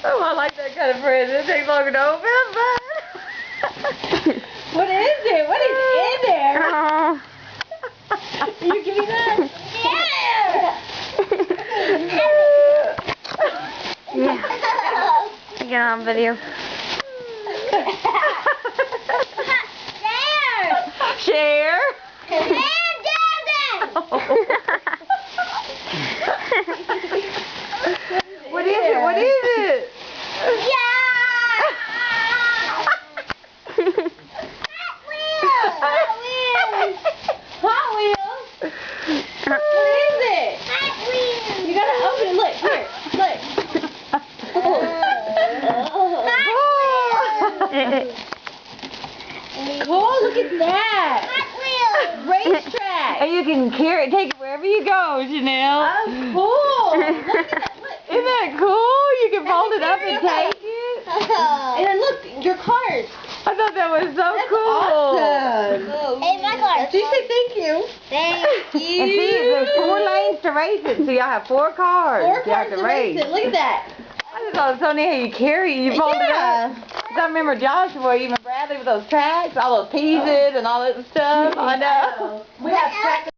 Oh, I like that kind of friend. It takes longer to open, but... What is it? What is in there? Oh. You give me that? Yeah. Get on video. Share. What is it? What is it? Hot Wheels. What is it? You gotta open it. Look, here. Look. Cool, look at that. Racetrack. And you can carry it, take it wherever you go, Janelle. Oh, cool. Look at that. Look. Isn't that cool? You can fold it up and take it. And then look, your cars. I thought that was so That's cool. awesome. Hey, my car. She said thank you. Thank you. And see, there's 4 lanes to race it, so y'all have 4 cars. 4 you have cars to to race it. Look at that. I just thought it was so neat how you carry it, you fold it up. 'Cause I remember Joshua, even Bradley with those tracks, all those pieces and all that stuff. I know. We have tracks.